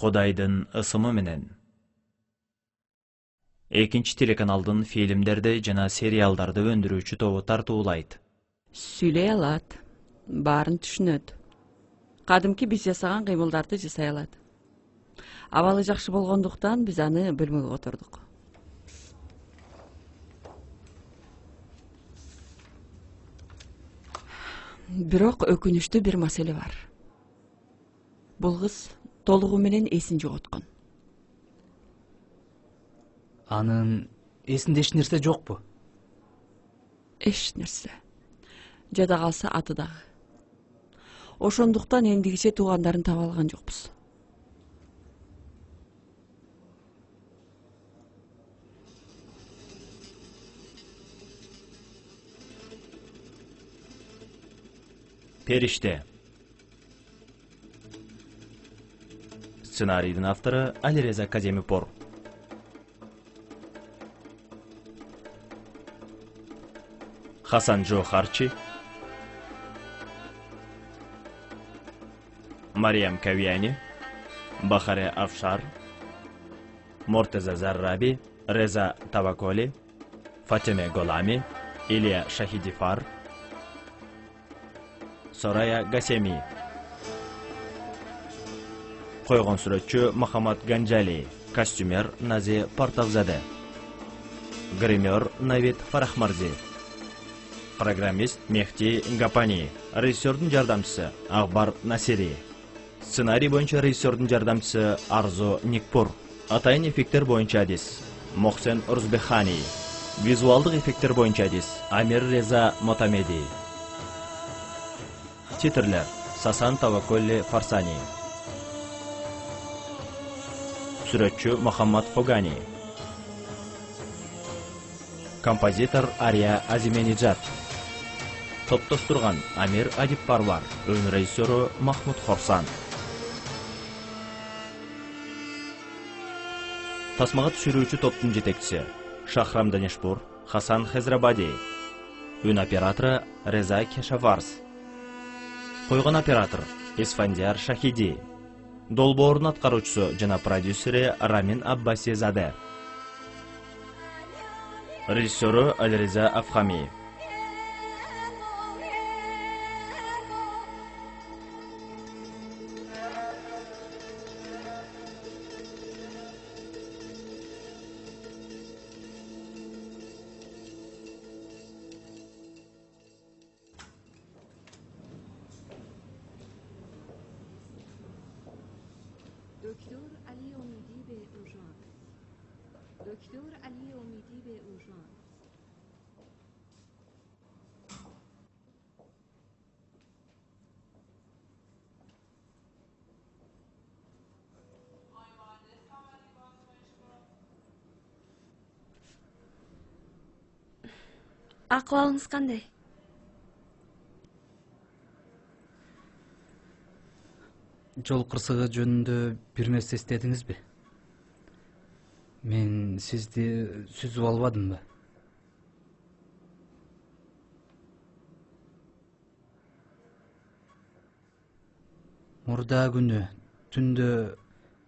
Кудайдын ысымы менен. Экинчи телеканалдын фильмдерди жана сериалдарды өндүрүүчү тобу тартуулайт. Сүйлөй алат, баарын түшүнөт. Кадимки биз жасаган кыймылдарды жасай алат. Абалы жакшы болгондуктан биз аны бөлмөгө котордук. Бирок өкүнүчтүү бир маселе бар. Бул кыз толугу менен эсин жоготкон. Анын эсинде эч нерсе жокпу? Эч нерсе. Жада калса аты дагы. Ошондуктан эндигиче туугандарын таба алган жокпуз. Периште. Сценарийдин автору Алиреза Каземипор. Хасан Джохарчи, Мариям Кавияни, Бахаре Афшар, Мортеза Зарраби, Реза Таваколи, Фатиме Голами, Илья Шахидифар, Сорая Гасеми. Койгон сүрөтчү Махамад Ганжали, костюмер Нази Партавзаде, гример Навид Фарахмарзи, программист Мехти Гапани, режиссердин жардамчысы Акбар Насири, сценарий боюнча режиссердин жардамчысы Арзу Никпур, атайын эффекттер боюнча адис Мохсен Урзбехани, визуалдык эффекттер боюнча адис Амир Реза Мотамеди. Титрлер Сасан Таваколли Фарсани, сүрөтчү Мухаммад Фогани, композитор Ария Азимениджат, топтоштурган Амир Адиппарвар, өн режиссеру Махмуд Хорсан. Тасмага түшүрүүчү топтун жетекчиси Шахрам Данешпур, Хасан Хезрабади, өн оператору Реза Кешаварс, койгон оператор Исфандияр Шахиди, долбоордун аткаруучусу жана продюсери Рамин Аббаси Заде, режиссеру Алиреза Афхами. دکتر علی امیدی به اورژانس. دکتر علی امیدی به اورژانس. Акыбалыңыз кандай? Жол кырсыгы жөнүндө бир нерсе эстедиңизби? Мен сизди сүзүп албадымбы? Мурда күнү түндө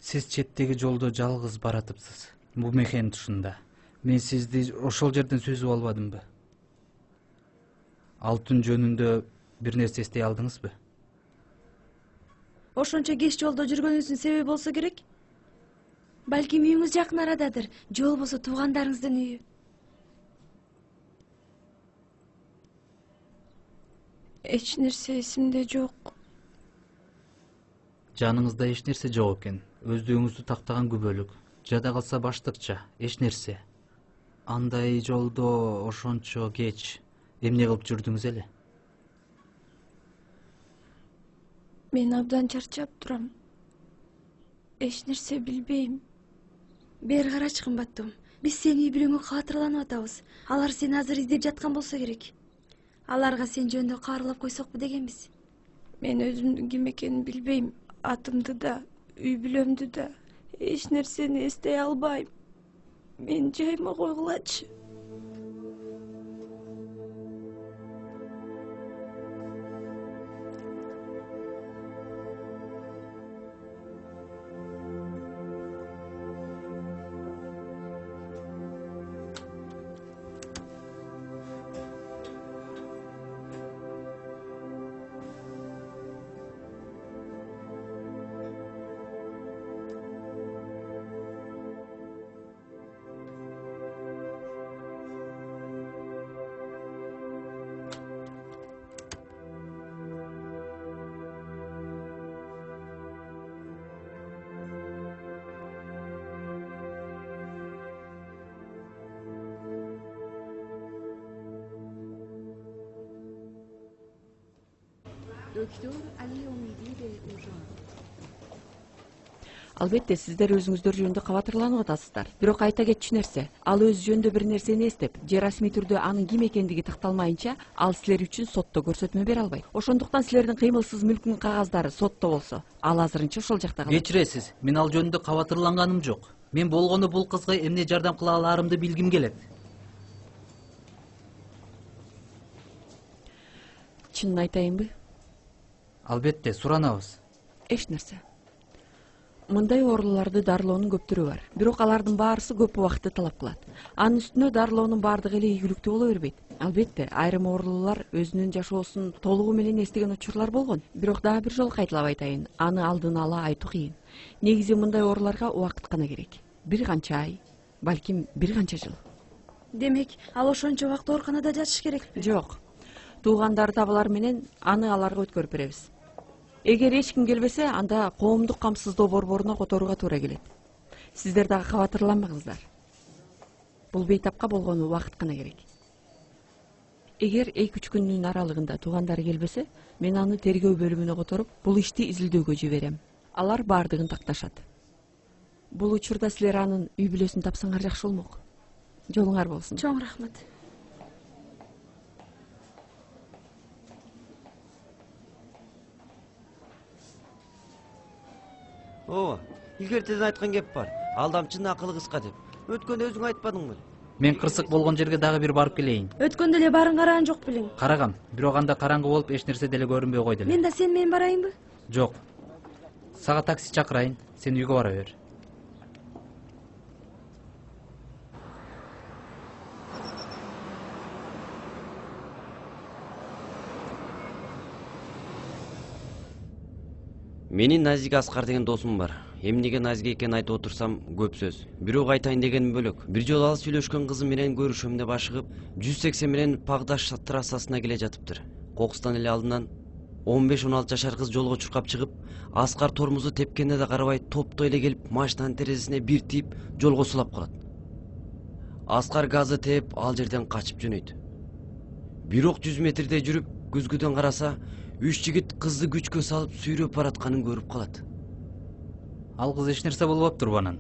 сиз четтеги жолдо жалгыз баратыпсыз. Бул мекен тушунда. Мен сизди ошол жерден сүзүп албадымбы? Ал түн жөнүндө бир нерсе эстей алдыңызбы? Ошончо кеч жолдо жүргөнүңүздүн себеби болсо керек. Балким үйүңүз жакын арададыр, же болбосо туугандарыңыздын үйү. Эч нерсе эсимде жок. Жаныңызда эч нерсе жок экен. Өздүгүңүздү тактаган күбөлүк. Жада калса баштыкча, эч нерсе. Андай жолдо ошончо кеч эмне кылып жүрдүңүз эле? Мен абдан чарчап турам. Эч нерсе билбейм. Бери карачы кымбаттуу. Биз сени үй бүлөңө каатырланып атабыз. Алар сени азыр издеп жаткан болсо керек. Аларга сен жөнүндө каарылап койсокпу дегенбиз. Мен өзүмдүн ким экенин билбейм. Атымды да, үй бүлөмдү да эч нерсени эстей албайм. Мен жайыма койгулачы. دکتر علی امیدی به اورژانس. Албетте, сиздер өзүңүздөр жөнүндө кабатырланып атасыздар. Бирок айта кетчү нерсе, ал өз жөнүндө бир нерсени эстеп, же расмий түрдө анын ким экендиги такталмайынча, ал силер үчүн сотто көрсөтмө бере албайт. Ошондуктан силердин кыймылсыз мүлкүнүн кагаздары сотто болсо, ал азырынча ошол жакта калат. Кечиресиз, мен ал жөнүндө кабатырланганым жок. Мен болгону бул кызга эмне жардам кыла алаарымды билгим келет. Чынын айтайынбы? Албетте, суранабыз. Эч нерсе. Мындай ооруларды дарылоонун көп түрү бар. Бирок алардын баарысы көп убакытты талап кылат. Анын үстүнө дарылоонун баардыгы эле ийгиликтүү боло бербейт. Албетте, айрым оорулуулар өзүнүн жашоосун толугу менен эстеген учурлар болгон. Бирок дагы бир жолу кайталап айтайын, аны алдын ала айтуу кыйын. Негизи мындай ооруларга убакыт гана керек. Бир канча ай, балким бир канча жыл. Демек, ал ошончо убакыт ооруканада жатыш керекпи? Жок. Туугандары табылар менен аны аларга өткөрүп беребиз. Эгер эч ким келбесе, анда коомдук камсыздоо борборуна которууга туура келет. Сиздер дагы кабатырланмаңыздар. Бул бейтапка болгону убакыт гана керек. Эгер 2-3 күндүн аралыгында туугандары келбесе, мен аны тергөө бөлүмүнө которуп, бул ишти изилдөөгө жиберем. Алар баардыгын такташат. Бул учурда силер анын үй бүлөсүн тапсаңар жакшы болмок. Жолуңар болсун. Чоң рахмат. Ооба, илгертеден айткан кеп бар. Алдамчынын акылы кыска деп. Өткөндө өзүң айтпадың беле? Мен кырсык болгон жерге дагы бир барып келейин. Өткөндө эле барын караган жок белең? Карагам, бирок анда караңгы болуп эч нерсе деле көрүнбөй койду эле. Мен да сен менен барайынбы? Жок. Сага такси чакырайын, сен үйгө бара бер. Менин Назиге Аскар деген досум бар. Эмнеге Назиге экенин айтып отурсам көп сөз. Бирок айтайын дегеним бөлөк. Бир жолу ал сүйлөшкөн кызы менен көрүшөм деп ашыгып, 180 менен Пагдаш трассасына келе жатыптыр. Кокустан эле алдынан 15-16 жашар кыз жолго чуркап чыгып, Аскар тормозу тепкенине да карабай топтой эле келип, машинанын терезесине бир тийип, жолго сулап калат. Аскар газы тээп, ал жерден качып жөнөйт. Бирок 100 метрдей жүрүп, көзгөдөн караса, 3 жигит кызды күчкө салып сүйрөп баратканын көрүп калат. Ал кыз эч нерсе болбоптурбу анан?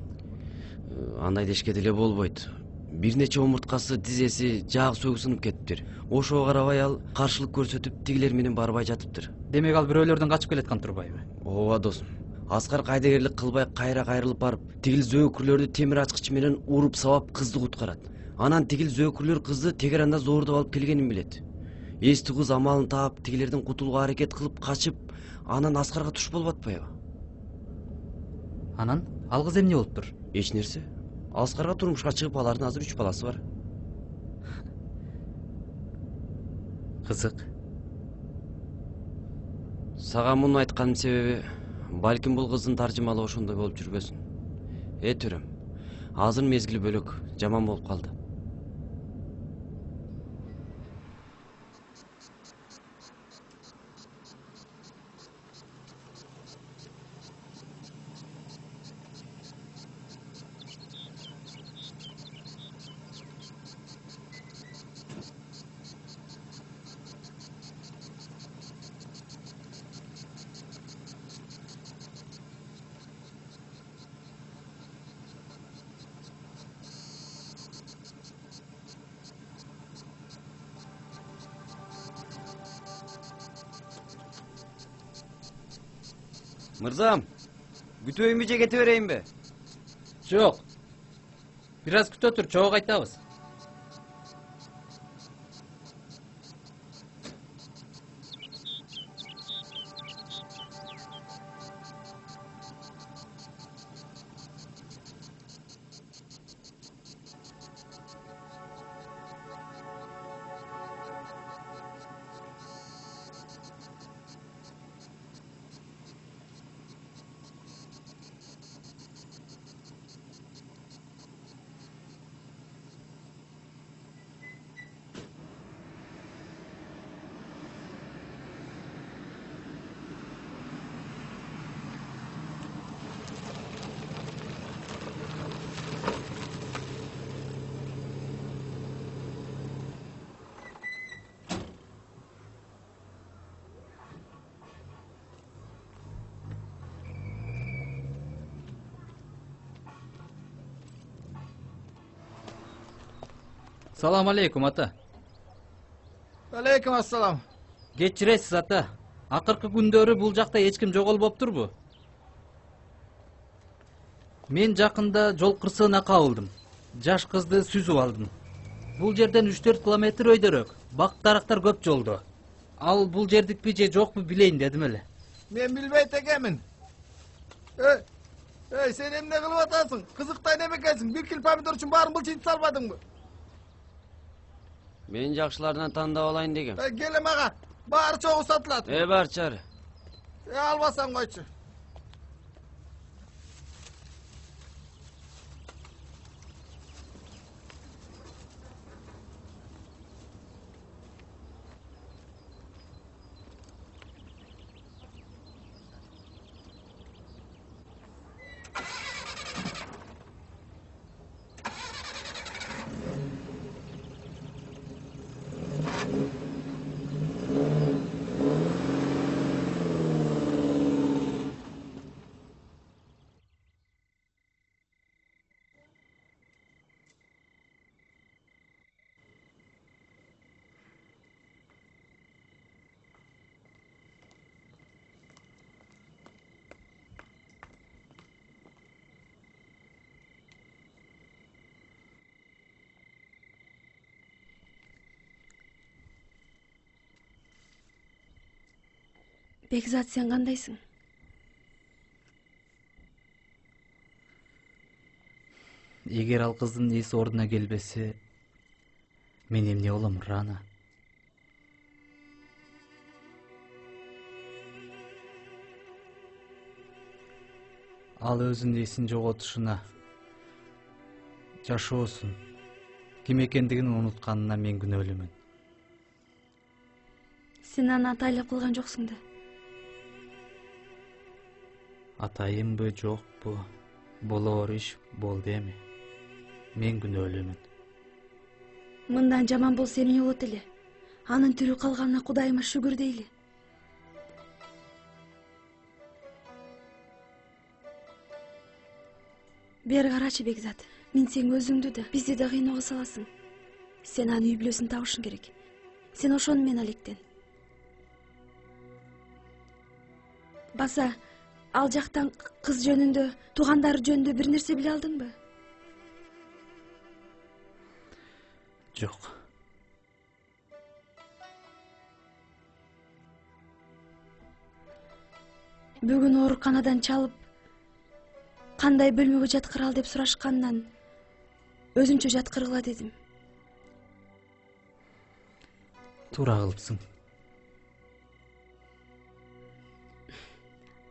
Андай дешке деле болбойт. Бир нече омурткасы, тизеси, жаак сөгү сынып кетиптир. Ошого карабай ал каршылык көрсөтүп, тигилер менен барбай жатыптыр. Демек ал бирөөлөрдөн качып келаткан турбайбы? Ооба досум. Аскар кайдыгерлик кылбай кайра кайрылып барып, тигил зөөкүрлөрдү темир ачкыч менен уруп сабап кызды куткарат. Анан тигил зөөкүрлөр кызды Тегеранда зоордоп алып келгенин билет. Эстүү кыз амалын таап, тигилерден кутулууга аракет кылып качып, анан Аскарга туш болуп атпайбы? Анан ал кыз эмне болуптур? Эч нерсе. Аскарга турмушка чыгып, алардын азыр 3 баласы бар. Кызык. Сага муну айтканын себеби, балким бул кыздын таржымалы ошондой болуп жүрбөсүн. Төрөм. Азыр мезгили бөлөк, жаман болуп калды. Мырзам, күтөйүнбү же кете берейинби? Жок. Бир аз күтө тур, чогуу кайтабыз. Салам алейкум, ата. Алейкум ассалам. Кечиресиз, ата. Акыркы күндөрү бул жакта эч ким жоголбоп турбу? Мен жакында жол кырсыгына кабылдым. Жаш кызды сүзүп алдым. Бул жерден 3-4 километр өйдөрөөк. Бак дарактар көп жолдо. Ал бул жердикпи же жокпу билейин дедим эле. Мен билбейт экенмин. Сен эмне кылып атасың? Кызыктай неме экенсиң? 1 кил помидор үчүн баарын былчыйтып салбадыңбы? Мен жакшылардан тандап алайын дегем. Келе мага. Баары чогуу сатылат. Бар чары. Албасам койчу. Бекзат, сен кандайсың? Эгер ал кыздын эси ордуна келбесе, мен эмне болом, Рана? Ал өзүнүн эсин жоготушуна, жашоосун, ким экендигин унутканына мен күнөөлүүмүн. Сен аны атайлап кылган жоксуң да. Атайымбы, жокпу, болоор иш болду эми. Мен күнөөлүүмүн. Мындан жаман болсо эмне болот эле? Анын тирүү калганына Кудайыма шүгүр дейли. Бери карачы, Бекзат. Мен сен өзүңдү да, бизди да кыйноого саласың. Сен аны үй бүлөсүн табышың керек. Сен ошону менен алектен. Баса, ал жактан кыз жөнүндө, туугандары жөнүндө бир нерсе биле алдыңбы? Жок. Бүгүн ооруканадан чалып, кандай бөлмөгө жаткырал деп сурашкандан өзүнчө жаткыргыла дедим. Туура кылыпсың.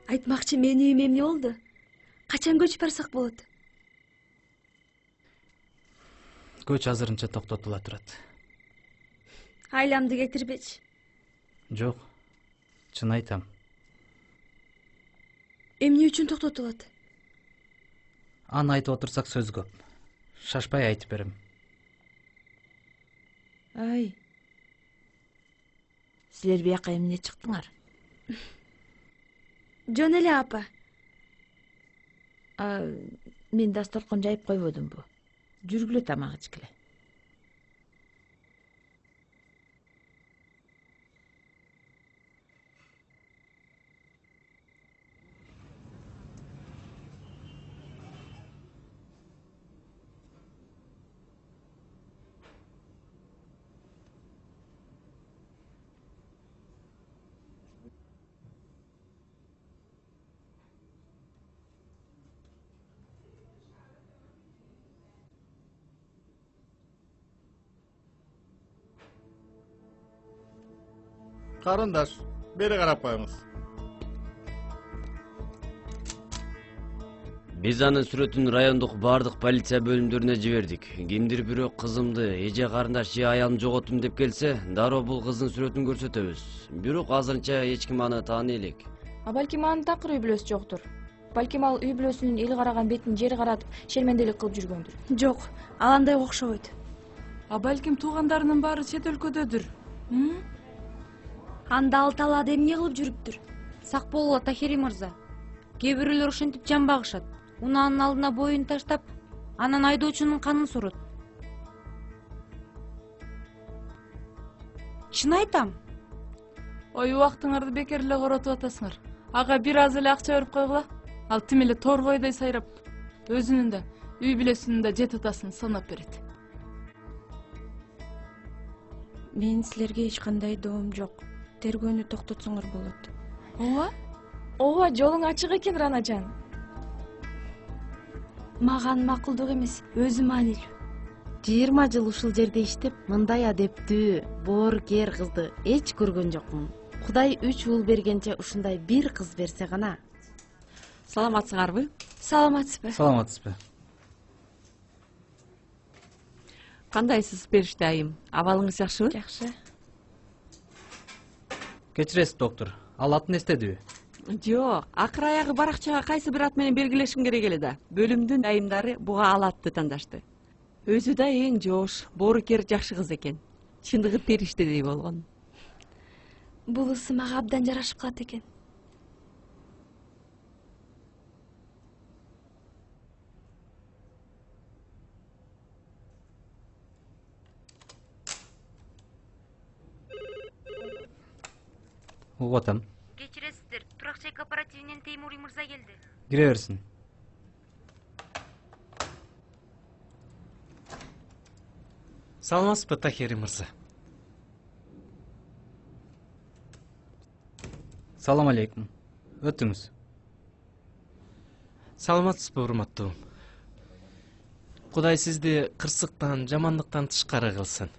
Айтмакчы, менин үйүм эмне болду? Качан көчүп барсак болот? Көч азырынча токтотула турат. Айламды кетирбечи. Жок, чын айтам. Эмне үчүн токтотулат? Аны айтып отурсак сөз көп. Шашпай айтып берем. Ай. Силер бияка эмне чыктыңар? Жөн эле, апа. Мен дасторкон жайып койбодумбу? Жүргүлө тамак ичкиле. Карындаш, бери карап коюңуз. Биз анын сүрөтүн райондук бардык полиция бөлүмдөрүнө жибердик. Кимдир бирөө кызымды, эже карындаш же аялымды жоготтум деп келсе, дароо бул кыздын сүрөтүн көрсөтөбүз. Бирок азырынча эч ким аны тааный элек. Балким анын такыр үй бүлөсү жоктур. Балким ал үй бүлөсүнүн эл караган бетин жер каратып, шерменделик кылып жүргөндүр. Жок, ал андай окшобойт. Балким туугандарынын баары чет өлкөдөдүр. Анда ал талаада эмне кылып жүрүптүр? Сак болгула, Тахири мырза. Кээ бирөөлөр ошентип жан багышат. Унаанын алдына боюн таштап, анан айдоочунун канын сурот. Чын айтам. Ой, убактыңарды бекер эле коротуп атасыңар. Ага бир аз эле акча берип койгула. Ал тим эле торгойдой сайрап өзүнүн да үй бүлөсүнүн да жет атасын санап берет. Менин силерге эч кандай доом жок. Тергөөнү токтотсоңор болот. Ооба? Ооба, жолуң ачык экен, Раначан. Маған макулдук эмес, өзү маанилүү. 20 жыл ушул жерде иштеп, мындай адептүү, боорукер кызды эч көргөн жокмун. Кудай 3 уул бергенче ушундай бир кыз берсе гана. Саламатсыңарбы? Саламатсызбы? Саламатсызбы? Кандайсыз, Периште айым? Абалыңыз жакшыбы? Жакшы. Кечиресиз, доктор. Ал атын эстедиби? Жок, акыр аягы баракчага кайсы бир ат менен белгилешим керек эле да. Бөлүмдүн айымдары буга ал атты тандашты. Өзү да эң жоош, боорукер жакшы кыз экен. Чындыгы периштедей болгон. Булуусу мага абдан жарашып калат экен. Угуп атам. Кечиресиздер, Туракчай кооперативинен Теймурий мырза келди. Кире берсин. Саламатсызбы, Тахири мырза? Салам алейкум. Өтүңүз. Саламатсызбы, урматтуум? Кудай сизди кырсыктан, жамандыктан тышкары кылсын.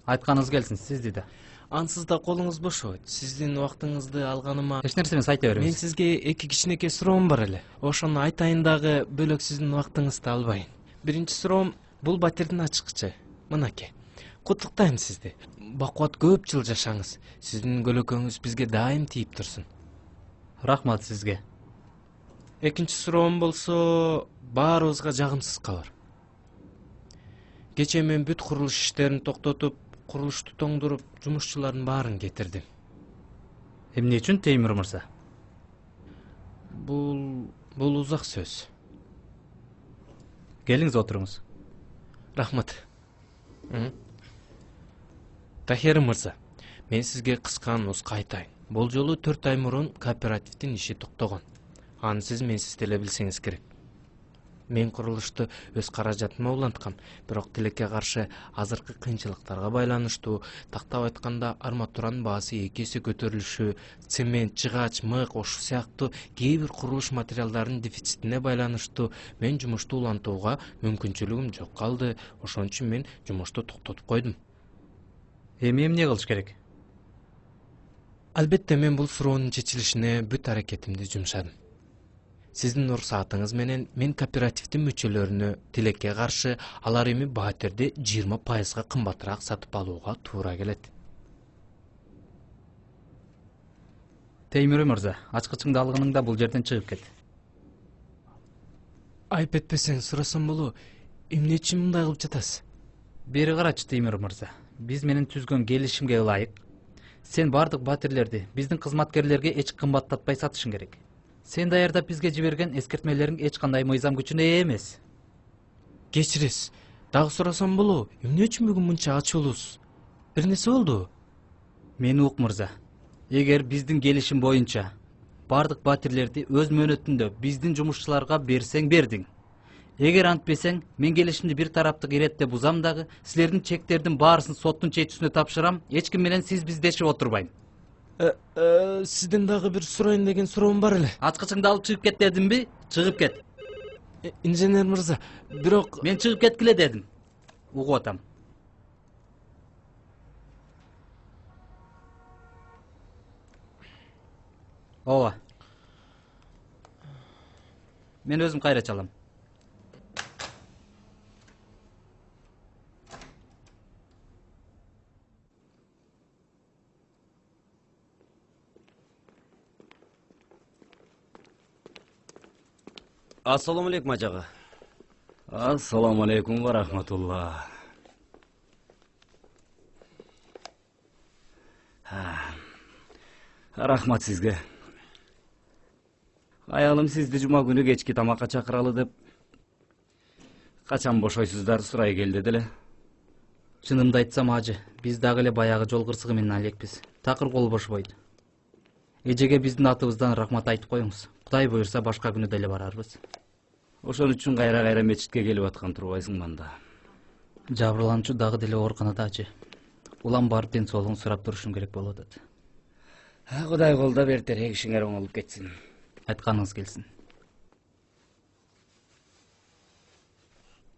Айтканыңыз келсин, сизди да. Ансыз да колуңуз бошойт. Сиздин убактыңызды алганыма Эч нерсе эмес, айта бериңиз. мен сизге 2 кичинекей суроом бар эле. Ошону айтайын дагы бөлөк сиздин убактыңызды албайын. Биринчи суроом бул батирдин ачкычы. Мынакей. Куттуктайм сизди. Бакубат көп жыл жашаңыз. Сиздин көлөкөңүз бизге дайым тийип турсун. Рахмат сизге. Экинчи суроом болсо, баарыбызга жагымсыз кабар. Кечээ мен бүт курулуш иштерин токтотуп, курулушту тоңдуруп, жумушчулардын баарын кетирдим. Эмне үчүн, Теймур мырза? Бул узак сөз. Келиңиз, отуруңуз. Рахмат. Тахири мырза, мен сизге кыска нуска айтайын. Бул жолу 4 ай мурун кооперативдин иши токтогон. Аны сиз менсиз деле билсеңиз керек. Мен курулушту өз каражатыма уланткам, бирок тилекке каршы азыркы кыйынчылыктарга байланыштуу, тактап айтканда арматуранын баасы 2 эсе көтөрүлүшү, цемент, жыгач, мык, ошол сыяктуу кээ бир курулуш материалдарынын дефицитине байланыштуу мен жумушту улантууга мүмкүнчүлүгүм жок калды. Ошон үчүн мен жумушту токтотуп койдум. Эми эмне кылыш керек? Албетте мен бул суроонун чечилишине бүт аракетимди жумшадым. Сиздин уруксатыңыз менен мен кооперативдин мүчөлөрүнө тилекке каршы алар эми батирди 20%га кымбатыраак сатып алууга туура келет. Теймур мырза, ачкычыңды алгыныңда бул жерден чыгып кет. Айып этпесең сурасам болобу, эмне үчүн мындай кылып жатасыз? Бери карачы, Теймур мырза. Биз менен түзгөн келишимге ылайык, сен бардык батирлерди биздин кызматкерлерге эч кымбаттатпай сатышың керек. Сен даярдап бизге жиберген эскертмелериң эч кандай мыйзам күчүнө ээ эмес. Кечиресиз. Дагы сурасам болобу, эмне үчүн бүгүн мынча ачуулуусуз? Бир нерсе болдубу? Мени ук, мырза. Эгер биздин келишим боюнча бардык батирлерди өз мөөнөтүндө биздин жумушчуларга берсең бердиң. Эгер антпесең, мен келишимди бир тараптык иретте бузам дагы, силердин чектердин баарысын соттун чечүүсүнө тапшырам, эч ким менен сиз биздешип отурбайм. Сизден дагы бир сурайын деген суроом бар эле. Ачкычыңды алып чыгып кет дедимби? Чыгып кет. Инженер мырза, бирок мен чыгып кеткиле дедим. Угуп атам. Ооба. Мен өзүм кайра чалам. Ассаламу алейкум, ажага. Ассаламу алейкум ва рахматулла. Рахмат сизге. Аялым сизди жума күнү кечки тамакка чакыралы деп качан бошойсуздар сурай келди деле. Чынымды айтсам, ажы, биз дагы эле баягы жол кырсыгы менен элекпиз. Такыр кол бошпойт. Эжеге биздин атыбыздан рахмат айтып коюңуз. Кудай буюрса башка күнү деле барарбыз. Ошон үчүн кайра мечитке келип аткан турбайсың мында. Жабырлануучу дагы деле ооруканада, ажы. Улам барып ден соолугун сурап турушум керек болуп атат. Кудай колдоп эртерээк ишиңер оңолуп кетсин. Айтканыңыз келсин.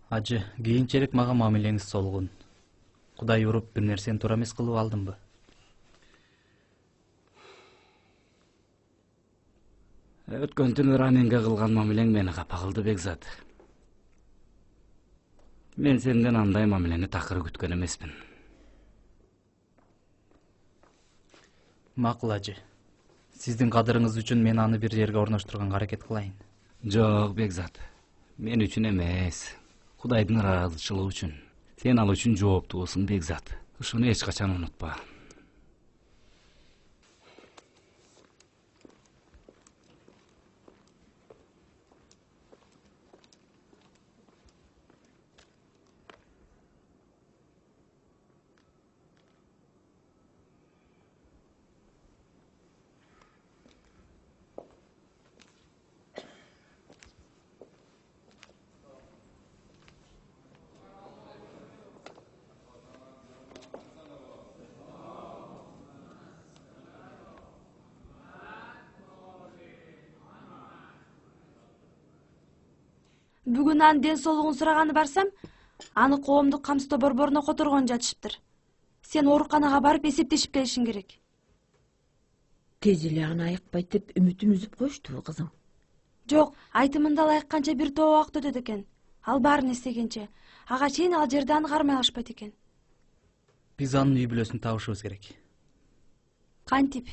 Ажы, кийинчерээк мага мамилеңиз солгун. Кудай уруп бир нерсени туура эмес кылып алдымбы? Өткөн түнү Раминге кылган мамилең мени капа кылды, Бекзат. Мен сенден андай мамилени такыр күткөн эмеспин. Макул, ажы. Сиздин кадырыңыз үчүн мен аны бир жерге орноштурганга аракет кылайын. Жок, Бекзат. Мен үчүн эмес. Кудайдын ыраазычылыгы үчүн. Сен ал үчүн жооптуусуң, Бекзат. Ушуну эч качан унутпа. Бүгүн анын ден соолугун сураганы барсам, аны коомдук камсыздоо борборуна которгон жатышыптыр. Сен ооруканага барып эсептешип келишиң керек. Тез эле аны айыкпайт деп үмүтүн үзүп коюштубу кызым? Жок, айтымында ал айыкканча бир топ убакыт өтөт экен. Ал баарын эстегенче. Ага чейин ал жерде аны кармай алышпайт экен. Биз анын үй бүлөсүн табышыбыз керек. Кантип?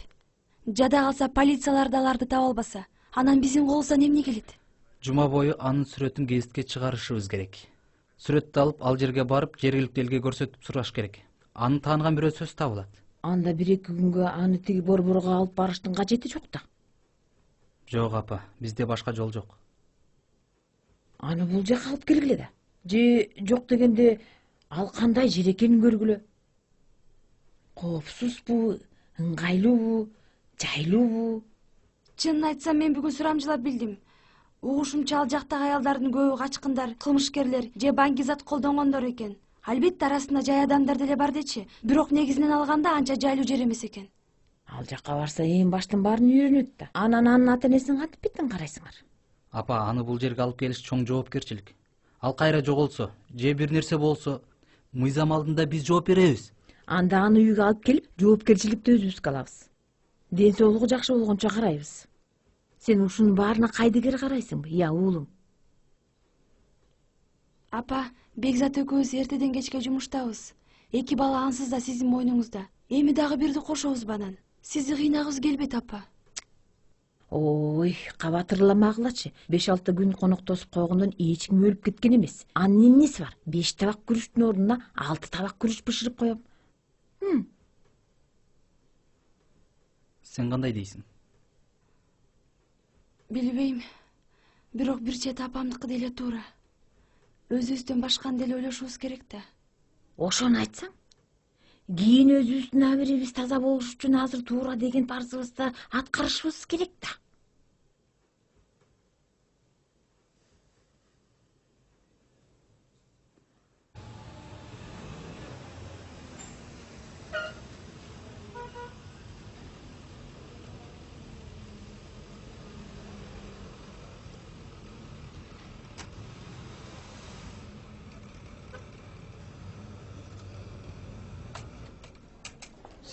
Жада калса полициялар да аларды таба албаса, анан биздин колубуздан эмне келет? Жума бою анын сүрөтүн гезитке чыгарышыбыз керек. Сүрөттү алып, ал жерге барып, жергиликтүү элге көрсөтүп сураш керек. Аны тааныган бирөө сөз табылат. Анда 1-2 күнгө аны тиги борборго алып барыштын кажети жок да. Жок, апа, бизде башка жол жок. Аны бул жака алып келгиле да. Же жок дегенде ал кандай жер экенин көргүлө. Коопсузбу, ыңгайлуубу, жайлуубу? Чынын айтсам, мен бүгүн сурамжылап билдим. Угушумча ал жактагы аялдардын көбү качкындар, кылмышкерлер же баңгизат колдонгондор экен. Албетте арасында жай адамдар деле бар дечи, бирок негизинен алганда анча жайлуу жер эмес экен. Ал жакка барса эң баштан баарын үйрөнөт да. Анан анын ата энесин кантип беттен карайсыңар? Апа, аны бул жерге алып келиш чоң жоопкерчилик. Ал кайра жоголсо, же бир нерсе болсо, мыйзам алдында биз жооп беребиз. Анда аны үйгө алып келип, жоопкерчиликти өзүбүзгө алабыз. Ден соолугу жакшы болгончо карайбыз. Сен ушунун баарына кайдыгер карайсыңбы, я уулум? Апа, Бекзат экөөбүз эртеден кечке жумуштабыз. 2 бала ансыз да сиздин мойнуңузда. Эми дагы бирди кошобузбу анан? Сизди кыйнагыбыз келбейт, апа. Ой, кабатырламагылачы. 5-6 күн коноктосуп койгондон эч ким өлүп кеткен эмес. Анын эмнеси бар? 5 табак күрүчтүн ордуна 6 табак күрүч бышырып коем. Сен кандай дейсиң? Билбейм. Бирок бир чет апамдыкы деле туура. Өзүбүздөн башканы деле ойлошубуз керек да. Ошону айтсаң, кийин өзүбүздүн абирибиз таза болуш үчүн азыр туура деген парзыбызды аткарышыбыз керек да.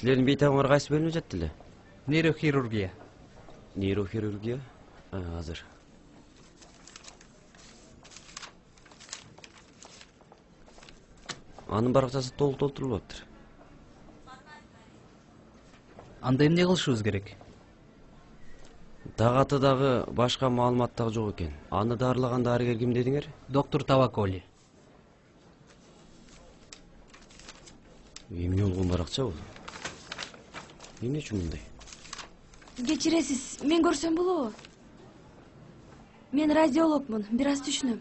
Силердин бейтабыңар кайсы бөлүнүп жатты эле? Нейрохирургия. Нейрохирургия? Азыр. Анын баракчасы толук толтурулуп атыр. Анда эмне кылышыбыз керек? Дагаты дагы башка маалымат дагы жок экен. Аны дарылаган дарыгер ким дедиңер? Доктор Таваколи. Эмне болгон баракча бул? Эмне үчүн мындай? Кечиресиз, мен көрсөм болобу? Мен радиологмун, бир аз түшүнөм.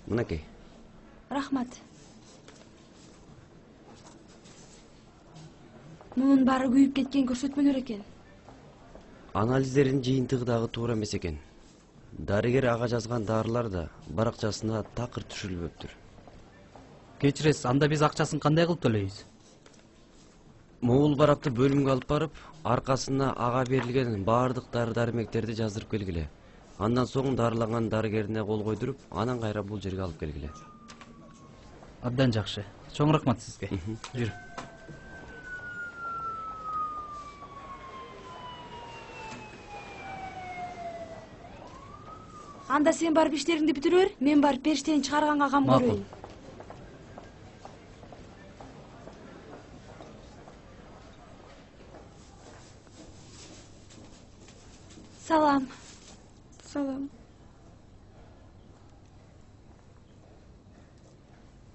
Мынакей. Рахмат. Мунун баары күйүп кеткен көрсөтмөлөр экен. Анализдердин жыйынтыгы дагы туура эмес экен. Дарыгер ага жазган дарылар да баракчасына такыр түшүрүлбөптүр. Кечиресиз, анда биз акчасын кандай кылып төлөйбүз? Могул баракты бөлүмгө алып барып, аркасына ага берилген баардык дары-дармектерди жаздырып келгиле. Андан соң дарылаган дарыгерине кол койдуруп, анан кайра бул жерге алып келгиле. Абдан жакшы. Чоң рахмат сизге. Жүр. Анда сен барып иштериңди бүтүрүп бер, мен барып периштени чыгарганга кам көрөйүн. Салам. Салам.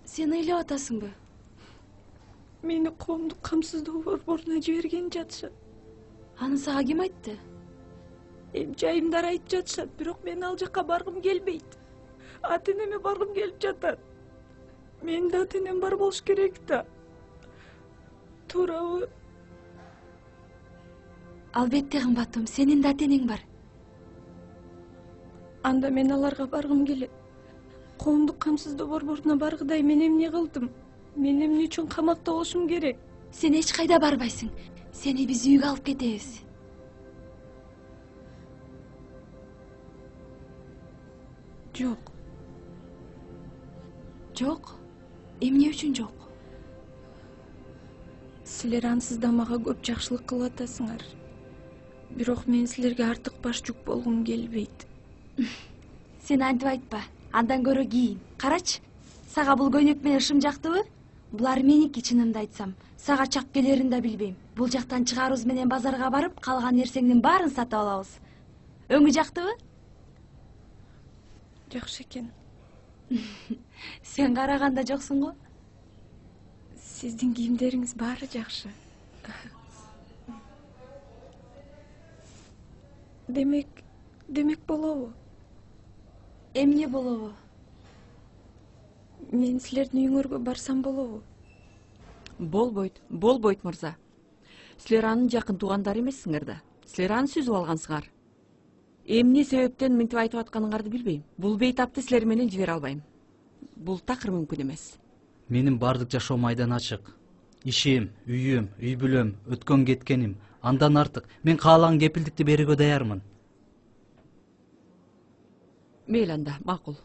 Сен ыйлап атасыңбы? Мени коомдук камсыздоо борборуна жиберген жатышат. Аны сага ким айтты? Эми жайымдар айтып жатышат, бирок мен ал жакка баргым келбейт. Ата-энеме баргым келип жатат. Менин да ата-энем бар болуш керек да. Туурабы? Албетте кымбатым, сенин да ата-энең бар. Анда мен аларга баргым келет. Коомдук камсыздоо борборуна баргыдай мен эмне кылдым? Мен эмне үчүн камакта болушум керек? Сен эч кайда барбайсың. Сени биз үйгө алып кетебиз. Жок. Жок? Эмне үчүн жок? Силер ансыз да мага көп жакшылык кылып атасыңар. Бирок мен силерге артык баш жүк болгум келбейт. Сен антип айтпа. Андан көрө кийин. Карачы. Сага бул көйнөк менен шым жактыбы? Булар меники, чынымды айтсам. Сага чак келерин да билбейм. Бул жактан чыгарыбыз менен базарга барып, калган нерсеңдин баарын сатып алабыз. Өңү жактыбы? Жакшы экен. Сен караганда жоксуң го? Сиздин кийимдериңиз баары жакшы. Демек болобу? Эмне болобу? Мен силердин үйүңөргө барсам болобу? Болбойт мырза. Силер анын жакын туугандары эмессиңер да. Силер аны сүзүп алгансыңар. Эмне себептен мынтип айтып атканыңарды билбейм. Бул бейтапты силер менен жибере албайм. Бул такыр мүмкүн эмес. Менин бардык жашоом айдан ачык. Ишим, үйүм, үй бүлөм, өткөн кеткеним, андан артык. Мен каалаган кепилдикти берүүгө даярмын. Мейли анда, макул.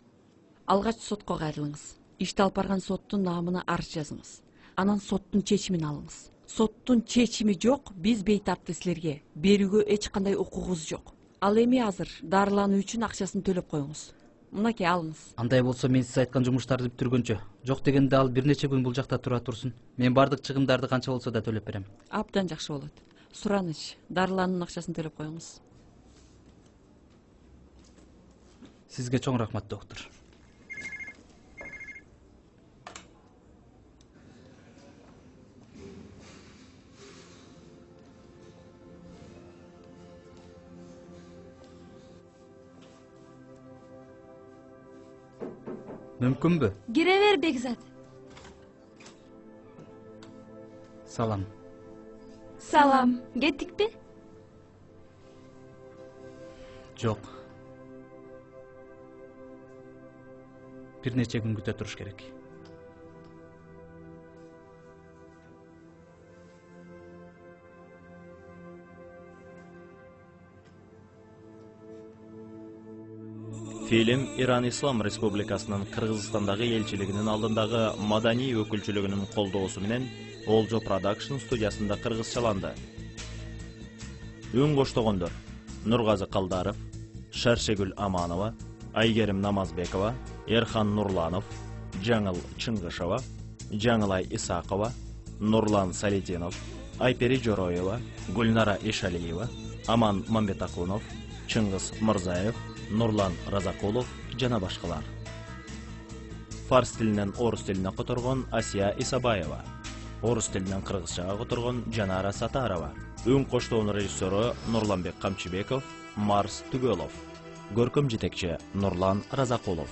Алгач сотко кайрылыңыз. Ишти алып барган соттун наамына арыз жазыңыз. Анан соттун чечимин алыңыз. Соттун чечими жок, биз бейтапты силерге берүүгө эч кандай укугубуз жок. Ал эми азыр дарылануу үчүн акчасын төлөп коюңуз. Мынакей алыңыз. Андай болсо мен сиз айткан жумуштарды бүтүргөнчө. Жок дегенде ал бир нече күн бул жакта тура турсун. Мен бардык чыгымдарды канча болсо да төлөп берем. Абдан жакшы болот. Сураныч, дарылануунун акчасын төлөп коюңуз. Сизге чоң рахмат, доктор. Мүмкүнбү? Кире бер, Бекзат. Салам. Салам. Кеттикпи? Жок. Бир нече күн күтө туруш керек. Фильм Иран Ислам Республикасынын Кыргызстандагы элчилигинин алдындагы маданий өкүлчүлүгүнүн колдоосу менен Олжо Продакшн студиясында кыргызчаланды. Үн коштогондор: Нургазы Калдаров, Шаршегүл Аманова, Айгерим Намазбекова, Эрхан Нурланов, Жаңыл Чыңгышева, Жаңылай Исакова, Нурлан Салидинов, Айпери Жороева, Гүлнара Ишалиева, Аман Мамбетакунов, Чыңгыз Мырзаев, Нурлан Разакулов жана башкалар. Фарс тилинен орус тилине которгон Асия Исабаева, орус тилинен кыргызчага которгон Жанара Сатарова, үн коштоонун режиссеру Нурланбек Камчыбеков, Марс Түгөлов, көркөм жетекчи Нурлан Разакулов.